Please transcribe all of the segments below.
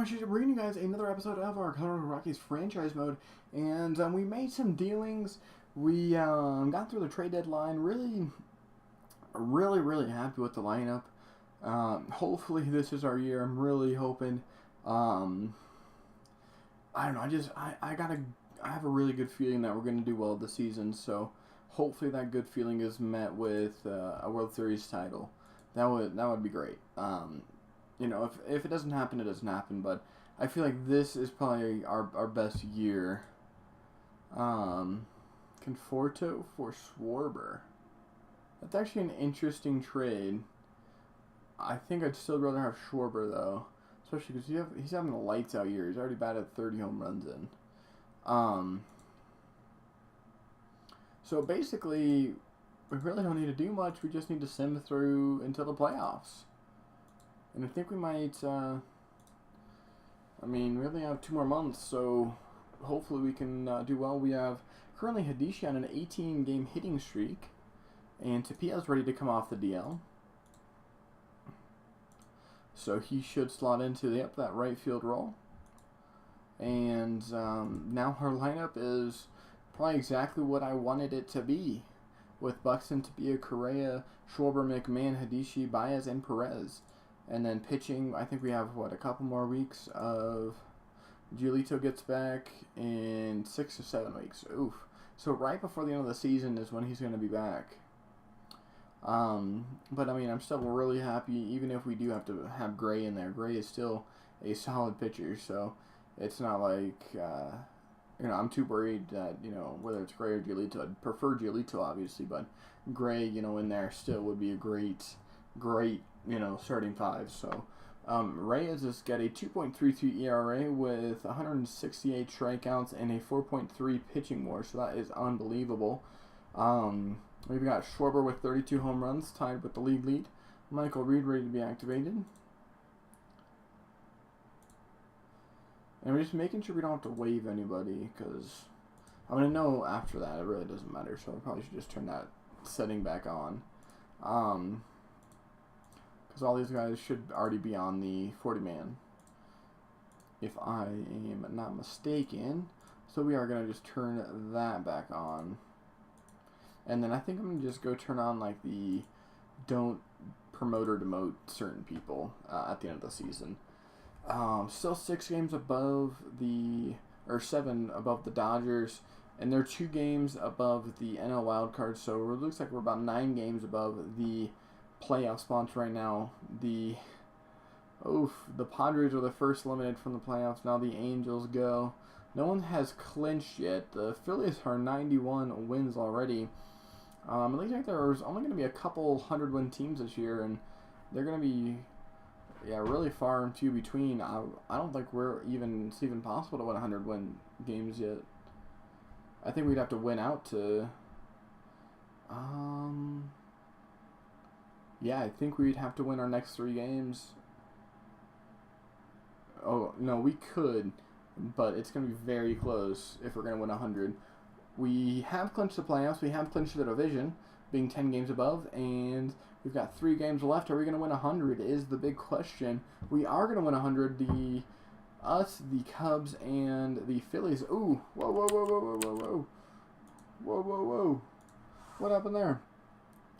time, we're bringing you guys another episode of our Colorado Rockies franchise mode, and we made some dealings. We got through the trade deadline. Really happy with the lineup. Hopefully, this is our year. I'm really hoping. I don't know. I have a really good feeling that we're gonna do well this season. So hopefully, that good feeling is met with a World Series title. That would be great. If it doesn't happen, it doesn't happen. But I feel like this is probably our best year. Conforto for Schwarber. That's actually an interesting trade. I think I'd still rather have Schwarber though, especially because he's having a lights out year. He's already batted 30 home runs in. So basically, we really don't need to do much. We just need to sim through until the playoffs. And I think we might, we only have 2 more months, so hopefully we can do well. We have currently Hadishi on an 18-game hitting streak, and Tapia's ready to come off the DL. So he should slot into that right field role. And now our lineup is probably exactly what I wanted it to be, with Buxton, Tapia, Correa, Schwarber, McMahon, Hadishi, Baez, and Perez. And then pitching, I think we have, a couple more weeks of Giolito gets back in 6 or 7 weeks. Oof. So right before the end of the season is when he's going to be back. But, I'm still really happy, even if we do have to have Gray in there. Gray is still a solid pitcher, so it's not like, I'm too worried that, whether it's Gray or Giolito. I'd prefer Giolito, obviously, but Gray, in there still would be a great, starting 5. So, Reyes has got a 2.33 ERA with 168 strikeouts and a 4.3 pitching WAR, so that is unbelievable. We've got Schwarber with 32 home runs, tied with the league lead. Michael Reed ready to be activated. And we're just making sure we don't have to waive anybody, because I'm going to know after that. It really doesn't matter, so I probably should just turn that setting back on. Because all these guys should already be on the 40-man, if I am not mistaken. So we are going to just turn that back on. And then I think I'm going to just go turn on the don't promote or demote certain people at the end of the season. Still 6 games above or 7 above the Dodgers, and they're 2 games above the NL wildcard, so it looks like we're about 9 games above the playoff spots right now. The Padres are the first eliminated from the playoffs. Now the Angels go. No one has clinched yet. The Phillies are 91 wins already. It looks like there's only going to be a couple 100-win teams this year, and they're going to be really far and few between. I don't think it's even possible to win 100-win games yet. I think we'd have to win out to I think we'd have to win our next 3 games. Oh, no, we could, but it's going to be very close if we're going to win 100. We have clinched the playoffs. We have clinched the division, being 10 games above, and we've got 3 games left. Are we going to win 100 is the big question. We are going to win 100. The Cubs, and the Phillies. Ooh, whoa. What happened there?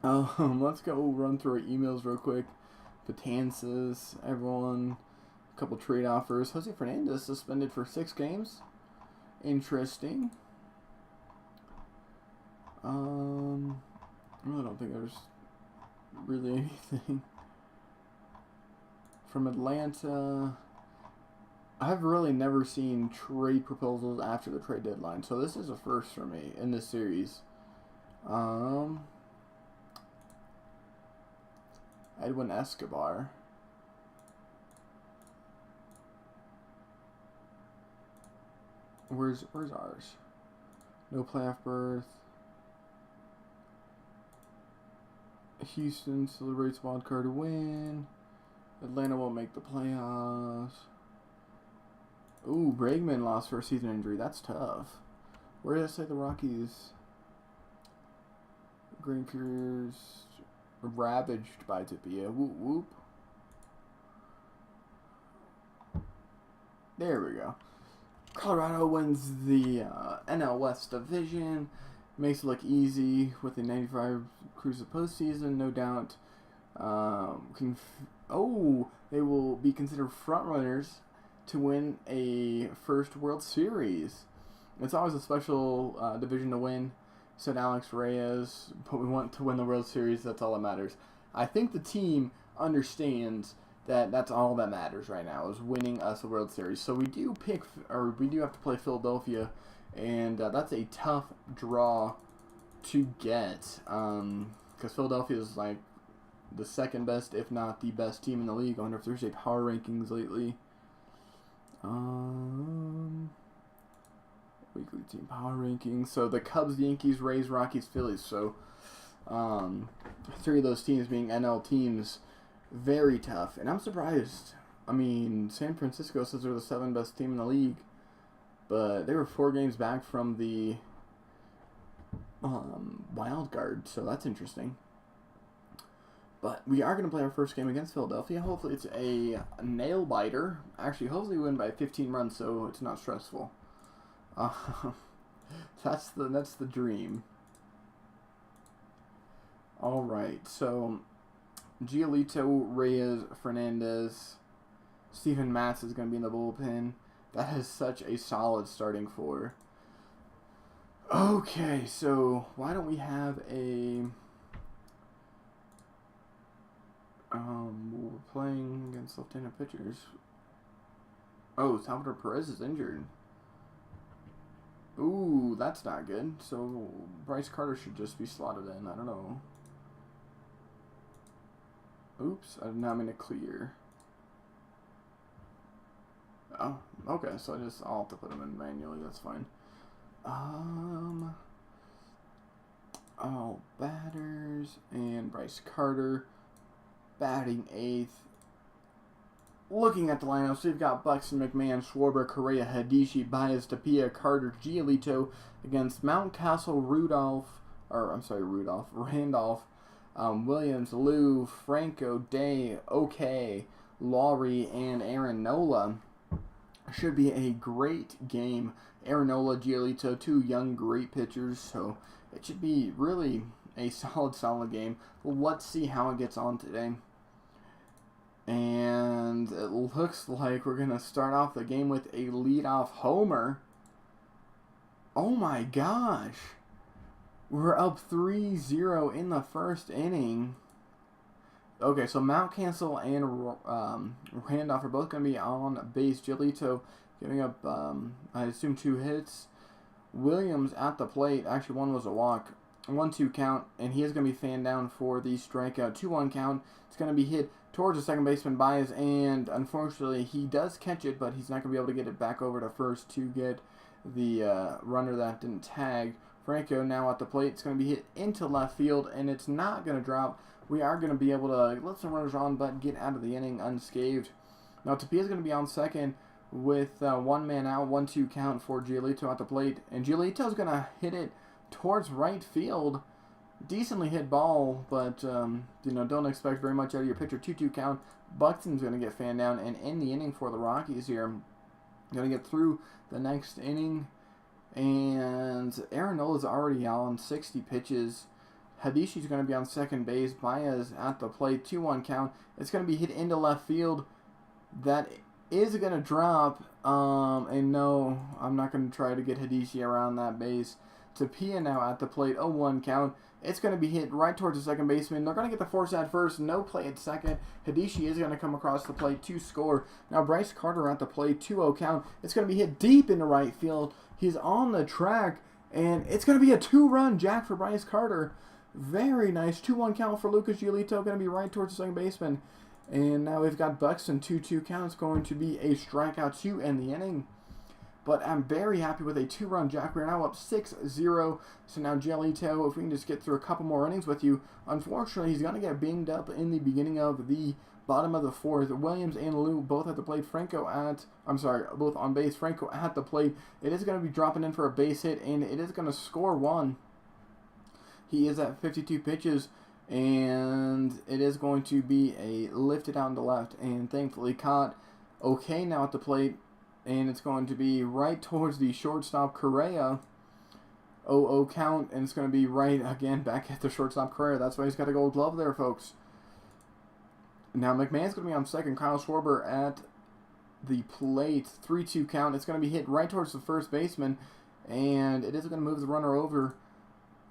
Let's go run through our emails real quick. Patances, everyone. A couple trade offers. Jose Fernandez suspended for 6 games. Interesting. I really don't think there's really anything. From Atlanta, I've really never seen trade proposals after the trade deadline, so this is a first for me in this series. Edwin Escobar. Where's ours? No playoff berth. Houston celebrates wild card win. Atlanta won't make the playoffs. Ooh, Bregman lost for a season injury. That's tough. Where did I say the Rockies? Green careers ravaged by Tapia. Whoop whoop. There we go. Colorado wins the NL West division. Makes it look easy with the 95 cruise of postseason, no doubt. They will be considered frontrunners to win a first World Series. It's always a special division to win, said Alex Reyes, but we want to win the World Series. That's all that matters. I think the team understands that that's all that matters right now is winning us a World Series. So we do have to play Philadelphia, and that's a tough draw to get because Philadelphia is like the second best, if not the best team in the league. I wonder if there's a power rankings lately. Weekly team power rankings. So the Cubs, Yankees, Rays, Rockies, Phillies. So 3 of those teams being NL teams. Very tough, and I'm surprised. I mean, San Francisco says they're the 7th best team in the league, but they were 4 games back from the wild card, so that's interesting. But we are going to play our first game against Philadelphia. Hopefully it's a nail-biter. Actually, hopefully we win by 15 runs, so it's not stressful. That's the dream. All right, so Giolito, Reyes, Fernandez, Steven Matz is going to be in the bullpen. That is such a solid starting 4. Okay, so why don't we have a... we're playing against left-handed pitchers. Oh, Salvador Perez is injured. Ooh, that's not good. So Bryce Carter should just be slotted in. I don't know. Oops, I did not mean to clear. Oh, okay, so I'll have to put them in manually, that's fine. All batters, and Bryce Carter batting 8th. Looking at the lineup, so you've got Buxton, McMahon, Schwarber, Correa, Hadishi, Baez, Tapia, Carter, Giolito against Mountcastle, Randolph, Williams, Lou, Franco, Day, OK, Laurie, and Aaron Nola. Should be a great game. Aaron Nola, Giolito, 2 young, great pitchers, so it should be really a solid game. Let's see how it gets on today. And it looks like we're going to start off the game with a leadoff homer. Oh my gosh. We're up 3-0 in the first inning. Okay, so Mountcastle and Randolph are both going to be on base. Giolito giving up, I assume, 2 hits. Williams at the plate. Actually, one was a walk. 1-2 count, and he is going to be fanned down for the strikeout. 2-1 count. It's going to be hit towards the second baseman Baez, and unfortunately, he does catch it, but he's not going to be able to get it back over to first to get the runner that didn't tag. Franco now at the plate. It's going to be hit into left field, and it's not going to drop. We are going to be able to let some runners on, but get out of the inning unscathed. Now, Tapia is going to be on second with 1 man out, 1-2 count for Giolito at the plate, and Giolito is going to hit it towards right field. Decently hit ball, but don't expect very much out of your pitcher. 2-2 count. Buxton's going to get fanned down and end the inning for the Rockies here. Going to get through the next inning, and Aaron Nola is already on 60 pitches. Hadishi's going to be on second base. Baez at the plate. 2-1 count. It's going to be hit into left field. That is going to drop. And no, I'm not going to try to get Hadishi around that base. Tapia now at the plate. 0-1 count. It's going to be hit right towards the second baseman. They're going to get the force at first. No play at second. Hadishi is going to come across the plate to score. Now Bryce Carter at the plate. 2-0 count. It's going to be hit deep into right field. He's on the track. And it's going to be a 2-run jack for Bryce Carter. Very nice. 2-1 count for Lucas Giolito. Going to be right towards the second baseman. And now we've got Buxton. 2-2 count. It's going to be a strikeout to end the inning. But I'm very happy with a 2-run jack. We're now up 6-0. So now Giolito, if we can just get through a couple more innings with you. Unfortunately, he's going to get binged up in the beginning of the bottom of the 4th. Williams and Lou both at the plate. Both on base. Franco at the plate. It is going to be dropping in for a base hit, and it is going to score 1. He is at 52 pitches, and it is going to be a lifted out to left, and thankfully caught. Okay, now at the plate. and it's going to be right towards the shortstop Correa. 0-0 count, and it's going to be right again back at the shortstop Correa. That's why he's got a gold glove there, folks. Now McMahon's going to be on second. Kyle Schwarber at the plate. 3-2 count. It's going to be hit right towards the first baseman, and it is going to move the runner over.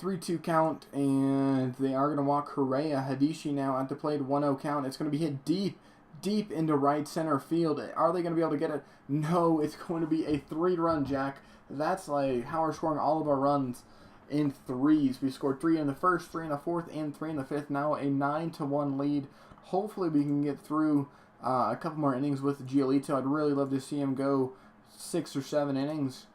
3-2 count, and they are going to walk Correa. Hadishi now at the plate. 1-0 count. It's going to be hit deep into right center field. Are they going to be able to get it? No, it's going to be a 3-run jack. That's like how we're scoring all of our runs in threes. We scored 3 in the first, 3 in the fourth, and 3 in the fifth. Now a 9-1 lead. Hopefully we can get through a couple more innings with Giolito. I'd really love to see him go 6 or 7 innings.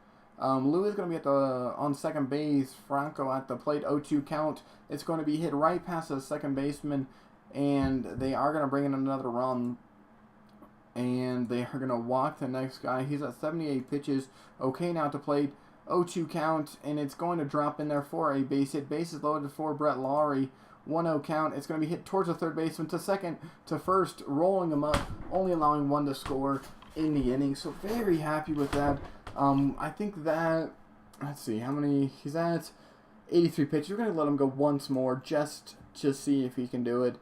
Lou is going to be on second base. Franco at the plate. 0-2 count. It's going to be hit right past the second baseman, and they are going to bring in another run. And they are going to walk the next guy. He's at 78 pitches. Okay, now at the plate. 0-2 count, and it's going to drop in there for a base hit. Bases loaded for Brett Lawrie. 1-0 count. It's going to be hit towards the third baseman, to second, to first, rolling him up, only allowing 1 to score in the inning. So very happy with that. I think that, let's see, how many, he's at 83 pitches. We're going to let him go once more just to see if he can do it.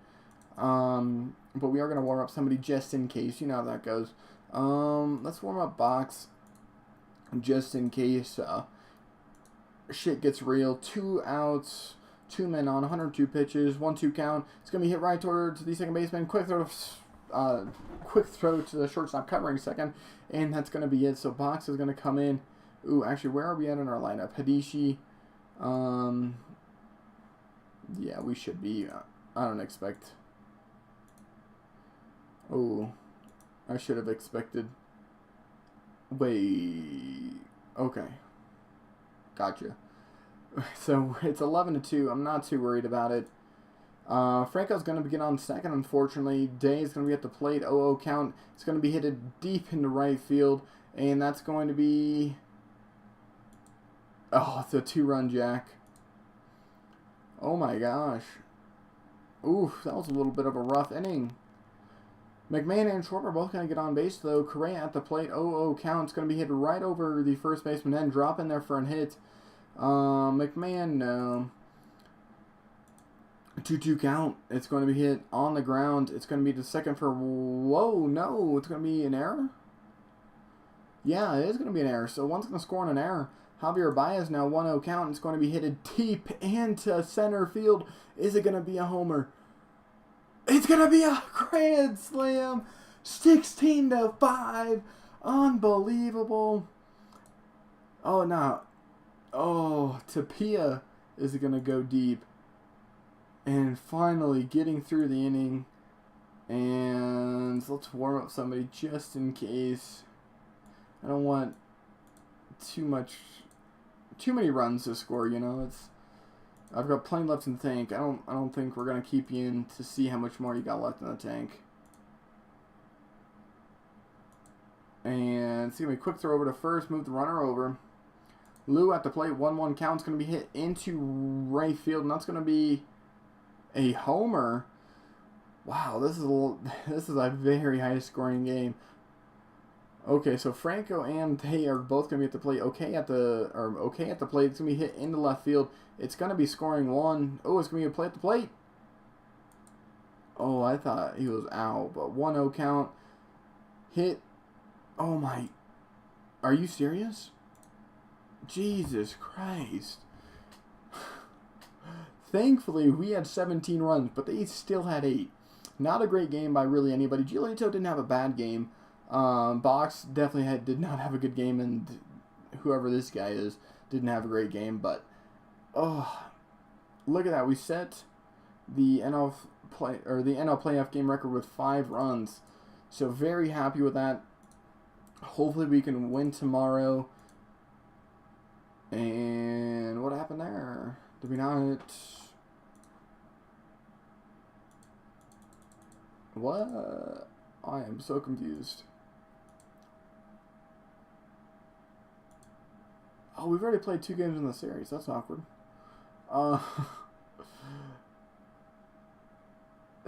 But we are going to warm up somebody just in case. You know how that goes. Let's warm up Box just in case shit gets real. 2 outs, 2 men on, 102 pitches, 1-2 count. It's going to be hit right towards the second baseman. Quick throw to the shortstop covering second, and that's going to be it. So Box is going to come in. Ooh, actually, where are we at in our lineup? Hadishi. Yeah, we should be. I don't expect. Oh, I should have expected. Wait. Okay. Gotcha. So it's 11-2. I'm not too worried about it. Franco's going to begin on second, unfortunately. Day is going to be at the plate. 0-0 count. It's going to be hit deep into right field. And that's going to be... Oh, it's a 2-run jack. Oh my gosh. Oof, that was a little bit of a rough inning. McMahon and Schwarber both going to get on base, though. Correa at the plate. 0-0 count. It's going to be hit right over the first baseman, then drop in there for a hit. McMahon, no. 2-2 count. It's going to be hit on the ground. It's going to be the second for... Whoa, no. It's going to be an error? Yeah, it is going to be an error. So one's going to score on an error. Javier Baez now 1-0 count. It's going to be hit deep into center field. Is it going to be a homer? It's going to be a grand slam. 16-5. Unbelievable. Oh, no. Oh, Tapia is going to go deep. And finally getting through the inning. And let's warm up somebody just in case. I don't want too many runs to score, you know. I've got plenty left in the tank. I don't think we're gonna keep you in to see how much more you got left in the tank. And it's gonna be a quick throw over to first, move the runner over. Lou at the plate, 1-1 count. It's gonna be hit into right field, and that's gonna be a homer. Wow, this is a very high scoring game. Okay, so Franco and they are both going to be at the plate. Okay at the plate. It's going to be hit into left field. It's going to be scoring 1. Oh, it's going to be a play at the plate. Oh, I thought he was out, but 1-0 count. Hit. Oh my. Are you serious? Jesus Christ. Thankfully, we had 17 runs, but they still had 8. Not a great game by really anybody. Giolito didn't have a bad game. Box definitely did not have a good game, and whoever this guy is didn't have a great game. But oh, look at that! We set the NL playoff game record with 5 runs. So very happy with that. Hopefully we can win tomorrow. And what happened there? Did we not? What? I am so confused. Oh, we've already played 2 games in the series. That's awkward.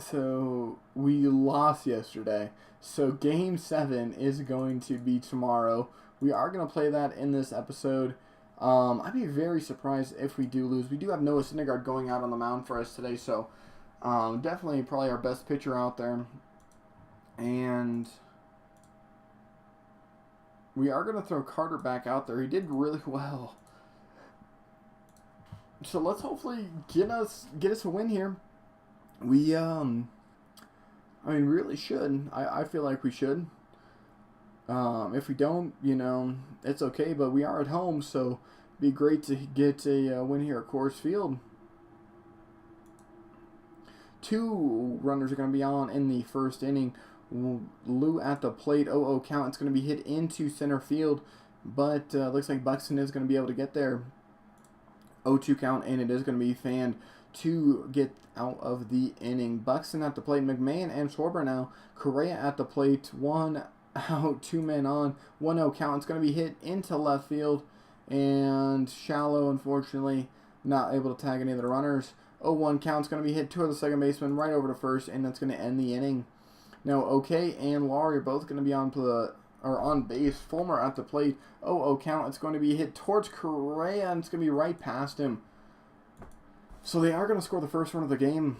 So we lost yesterday. So game 7 is going to be tomorrow. We are going to play that in this episode. I'd be very surprised if we do lose. We do have Noah Syndergaard going out on the mound for us today, so definitely probably our best pitcher out there. And we are going to throw Carter back out there. He did really well. So let's hopefully get us a win here. We, I mean, really should. I feel like we should. If we don't, it's okay, but we are at home, so it'd be great to get a win here at Coors Field. 2 runners are going to be on in the first inning. Lou at the plate, 0-0 count. It's going to be hit into center field, but looks like Buxton is going to be able to get there. 0-2 count, and it is going to be fanned to get out of the inning. Buxton at the plate, McMahon and Schwarber now. Correa at the plate, 1 out, 2 men on, 1-0 count. It's going to be hit into left field, and Shallow, unfortunately, not able to tag any of the runners. 0-1 count. It's going to be hit toward the second baseman, right over to first, and that's going to end the inning. Now, OK and Laurie are both going to be on base. Fulmer at the plate, 0-0 count. It's going to be hit towards Correa, and it's going to be right past him. So they are going to score the first run of the game.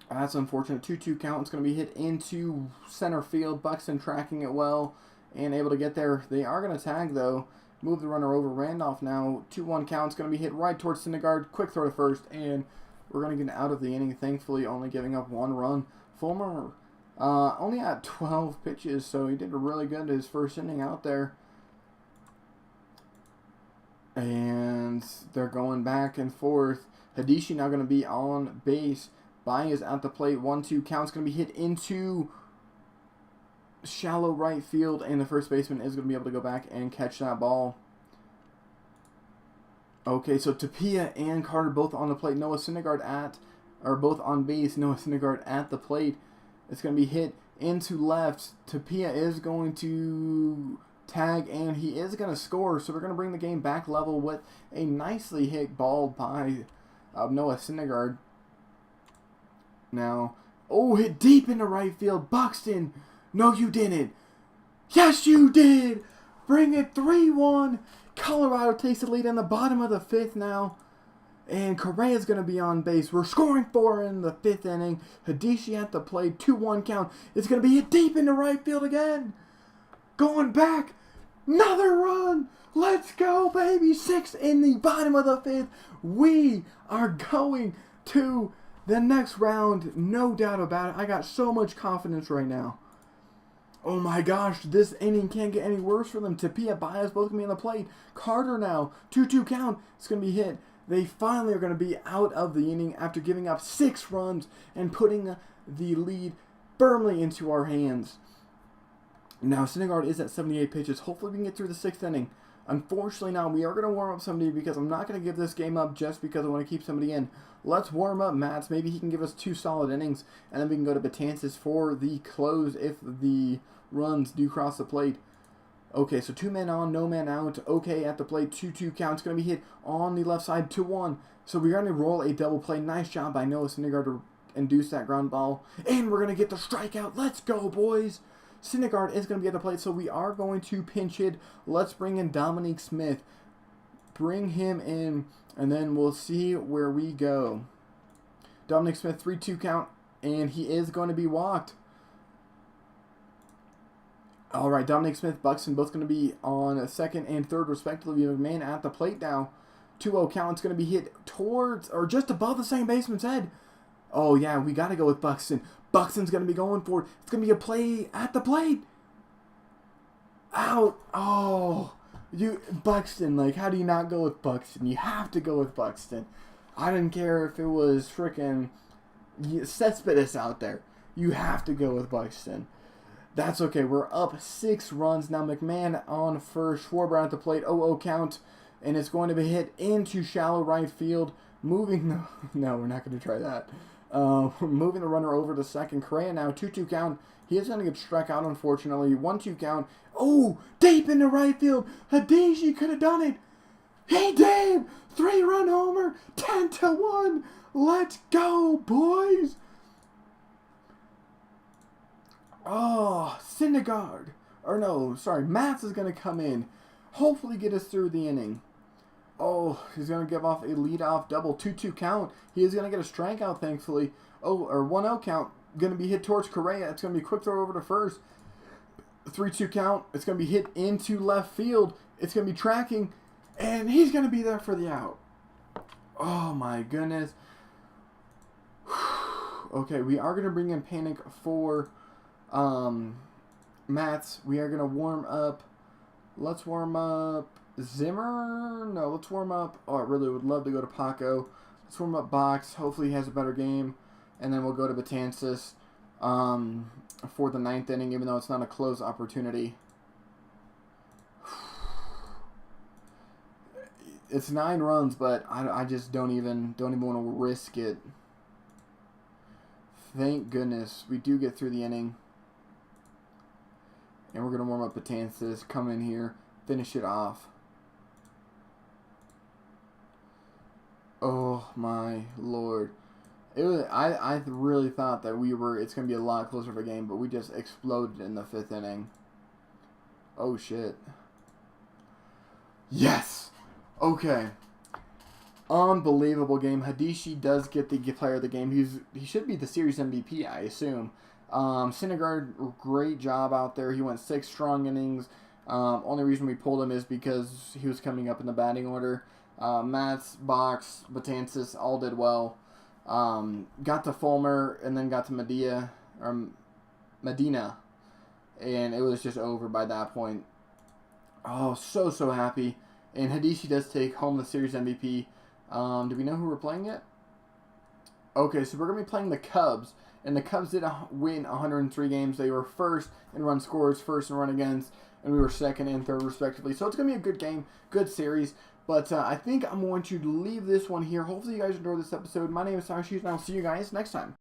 That's unfortunate. 2-2 count. It's going to be hit into center field. Buxton tracking it well and able to get there. They are going to tag, though. Move the runner over. Randolph now. 2-1 count. It's going to be hit right towards Syndergaard. Quick throw to first, and we're going to get out of the inning, thankfully, only giving up 1 run. Fulmer only had 12 pitches, so he did really good his first inning out there. And they're going back and forth. Hadishi now going to be on base. Baez at the plate. 1-2 count's going to be hit into shallow right field, and the first baseman is going to be able to go back and catch that ball. Okay, so Tapia and Carter both on the plate. Noah Syndergaard both on base. Noah Syndergaard at the plate. It's going to be hit into left. Tapia is going to tag, and he is going to score. So we're going to bring the game back level with a nicely hit ball by Noah Syndergaard. Now, hit deep into right field. Buxton, no you didn't. Yes you did. Bring it 3-1. Colorado takes the lead in the bottom of the 5th now. And Correa is going to be on base. We're scoring 4 in the 5th inning. Hadishi at the plate. 2-1 count. It's going to be hit deep into right field again. Going back. Another run. Let's go, baby. 6 in the bottom of the 5th. We are going to the next round. No doubt about it. I got so much confidence right now. Oh my gosh, this inning can't get any worse for them. Tapia, Baez, both going to be on the plate. Carter now. 2-2 count. It's going to be hit. They finally are going to be out of the inning after giving up 6 runs and putting the lead firmly into our hands. Now, Syndergaard is at 78 pitches. Hopefully we can get through the 6th inning. Unfortunately now, we are going to warm up somebody because I'm not going to give this game up just because I want to keep somebody in. Let's warm up Mats. Maybe he can give us 2 solid innings, and then we can go to Betances for the close if the runs do cross the plate. Okay, so 2 men on, no man out. Okay, at the plate, 2-2 count. It's going to be hit on the left side, 2-1. So we're going to roll a double play. Nice job by Noah Syndergaard to induce that ground ball. And we're going to get the strikeout. Let's go, boys. Syndergaard is going to be at the plate, so we are going to pinch hit. Let's bring in Dominique Smith. Bring him in, and then we'll see where we go. Dominique Smith, 3-2 count, and he is going to be walked. All right, Dominic Smith, Buxton, both going to be on 2nd and 3rd, respectively. McMahon at the plate now. 2-0 count. It's going to be hit towards or just above the second baseman's head. Oh, yeah, we got to go with Buxton. Buxton's going to be going for it. It's going to be a play at the plate. Out. Oh, Buxton, like, how do you not go with Buxton? You have to go with Buxton. I didn't care if it was frickin' Cespedes out there. You have to go with Buxton. That's okay. We're up 6 runs. Now McMahon on first. Schwarber at the plate. 0-0 count. And it's going to be hit into shallow right field. Moving. No, we're not going to try that. Moving the runner over to second. Correa now. 2-2 count. He is going to get struck out, unfortunately. 1-2 count. Oh, deep into right field. Hadishi could have done it. He did. 3-run homer. 10-1. Let's go, boys. Oh, Syndergaard. Or no, sorry, Matz is going to come in. Hopefully get us through the inning. Oh, he's going to give off a leadoff double. 2-2 count. He is going to get a strikeout, thankfully. Oh, or 1-0 count. Going to be hit towards Correa. It's going to be a quick throw over to first. 3-2 count. It's going to be hit into left field. It's going to be tracking. And he's going to be there for the out. Oh, my goodness. Okay, we are going to bring in Panic for Mats. We are going to warm up. Let's warm up Zimmer. No, let's warm up. Oh, I really would love to go to Paco. Let's warm up Box. Hopefully he has a better game. And then we'll go to Betances for the 9th inning, even though it's not a close opportunity. It's 9 runs, but I just don't even want to risk it. Thank goodness we do get through the inning. And we're going to warm up Betances, come in here, finish it off. Oh my Lord. It was, I really thought that it's going to be a lot closer of a game, but we just exploded in the 5th inning. Oh shit. Yes! Okay. Unbelievable game. Hadishi does get the player of the game. He should be the series MVP, I assume. Syndergaard, great job out there. He went 6 strong innings. Only reason we pulled him is because he was coming up in the batting order. Mats, Box, Betances all did well. Got to Fulmer and then got to Medina, and it was just over by that point. Oh, so happy. And Hadishi does take home the series MVP. Do we know who we're playing yet? Okay, so we're going to be playing the Cubs. And the Cubs did win 103 games. They were first in run scores, first in run against, and we were second and third respectively. So it's going to be a good game, good series. But I think I'm going to leave this one here. Hopefully you guys enjoyed this episode. My name is Sashi, and I'll see you guys next time.